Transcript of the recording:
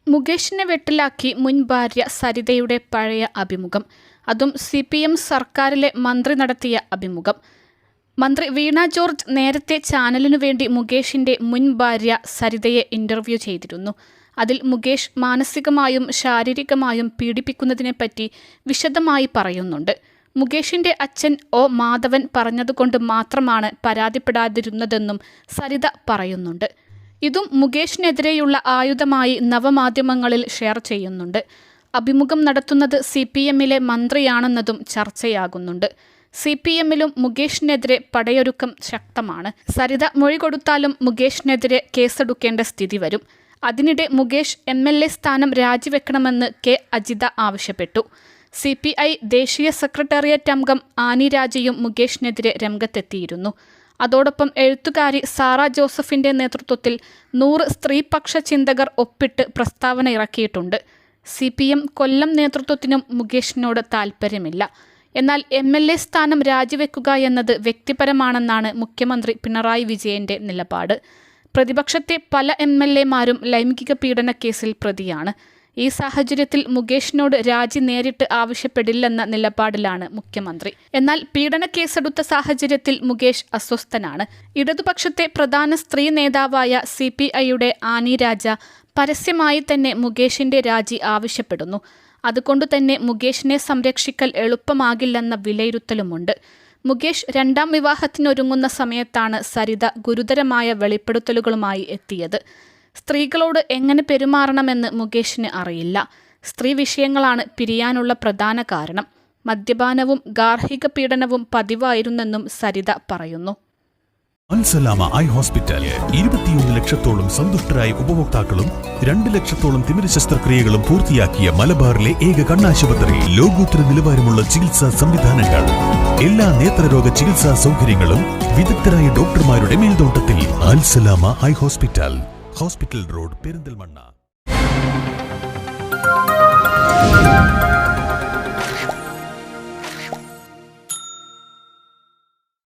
മുകേഷിനെ വെട്ടിലാക്കി മുൻ ഭാര്യ സരിതയുടെ പഴയ അഭിമുഖം. അതും CPM സർക്കാരിലെ മന്ത്രി നടത്തിയ അഭിമുഖം. മന്ത്രി വീണ ജോർജ് നേരത്തെ ചാനലിനു വേണ്ടി മുകേഷിന്റെ മുൻ ഭാര്യ സരിതയെ ഇന്റർവ്യൂ ചെയ്തിരുന്നു. അതിൽ മുകേഷ് മാനസികമായും ശാരീരികമായും പീഡിപ്പിക്കുന്നതിനെപ്പറ്റി വിശദമായി പറയുന്നുണ്ട്. മുകേഷിന്റെ അച്ഛൻ മാധവൻ പറഞ്ഞതുകൊണ്ട് മാത്രമാണ് പരാതിപ്പെടാതിരുന്നതെന്നും സരിത പറയുന്നുണ്ട്. ഇതും മുകേഷിനെതിരെയുള്ള ആയുധമായി നവമാധ്യമങ്ങളിൽ ഷെയർ ചെയ്യുന്നുണ്ട്. അഭിമുഖം നടത്തുന്നത് CPMലെ മന്ത്രിയാണെന്നതും ചർച്ചയാകുന്നുണ്ട്. CPMലും മുകേഷിനെതിരെ പടയൊരുക്കം ശക്തമാണ്. സരിത മൊഴി കൊടുത്താലും മുകേഷിനെതിരെ കേസെടുക്കേണ്ട സ്ഥിതി വരും. അതിനിടെ മുകേഷ് MLA സ്ഥാനം രാജിവെക്കണമെന്ന് K. അജിത ആവശ്യപ്പെട്ടു. CPI ദേശീയ സെക്രട്ടേറിയറ്റ് അംഗം ആനി രാജയും മുകേഷിനെതിരെ രംഗത്തെത്തിയിരുന്നു. അതോടൊപ്പം എഴുത്തുകാരി സാറ ജോസഫിന്റെ നേതൃത്വത്തിൽ 100 സ്ത്രീപക്ഷ ചിന്തകർ ഒപ്പിട്ട് പ്രസ്താവന ഇറക്കിയിട്ടുണ്ട്. CPM കൊല്ലം നേതൃത്വത്തിനും മുകേഷിനോട് താൽപ്പര്യമില്ല. എന്നാൽ MLA സ്ഥാനം രാജിവെക്കുക എന്നത് വ്യക്തിപരമാണെന്നാണ് മുഖ്യമന്ത്രി പിണറായി വിജയന്റെ നിലപാട്. പ്രതിപക്ഷത്തെ പല MLAമാരും ലൈംഗിക പീഡന കേസിൽ പ്രതിയാണ്. ഈ സാഹചര്യത്തിൽ മുകേഷിനോട് രാജി നേരിട്ട് ആവശ്യപ്പെടില്ലെന്ന നിലപാടിലാണ് മുഖ്യമന്ത്രി. എന്നാൽ പീഡന കേസെടുത്ത സാഹചര്യത്തിൽ മുകേഷ് അസ്വസ്ഥനാണ്. ഇടതുപക്ഷത്തെ പ്രധാന സ്ത്രീ നേതാവായ CPIയുടെ ആനി രാജ പരസ്യമായി തന്നെ മുകേഷിന്റെ രാജി ആവശ്യപ്പെടുന്നു. അതുകൊണ്ടുതന്നെ മുകേഷിനെ സംരക്ഷിക്കൽ എളുപ്പമാകില്ലെന്ന വിലയിരുത്തലുമുണ്ട്. മുകേഷ് 2ാം വിവാഹത്തിനൊരുങ്ങുന്ന സമയത്താണ് സരിത ഗുരുതരമായ വെളിപ്പെടുത്തലുകളുമായി എത്തിയത്. സ്ത്രീകളോട് എങ്ങനെ പെരുമാറണമെന്ന് മുകേഷിന് അറിയില്ല. സ്ത്രീ വിഷയങ്ങളാണ് പിരിയാനുള്ള പ്രധാന കാരണം. മദ്യപാനവും ഗാർഹിക പീഡനവും പതിവായിരുന്നെന്നും സരിത പറയുന്നു. അൽസലാമ ഐ ഹോസ്പിറ്റൽ 21 ലക്ഷത്തോളം സന്തുഷ്ടരായ ഉപഭോക്താക്കളും 2 ലക്ഷത്തോളം തിമിര ശസ്ത്രക്രിയകളും പൂർത്തിയാക്കിയ മലബാറിലെ ഏക കണ്ണാശുപത്രി. ലോകോത്തര നിലവാരമുള്ള ചികിത്സാ സംവിധാനങ്ങൾ, എല്ലാ നേത്രരോഗ ചികിത്സാ സൗകര്യങ്ങളും വിദഗ്ധരായ ഡോക്ടർമാരുടെ മേൽനോട്ടത്തിൽ. Al Salama eye hospital, hospital road, Perinthalmanna.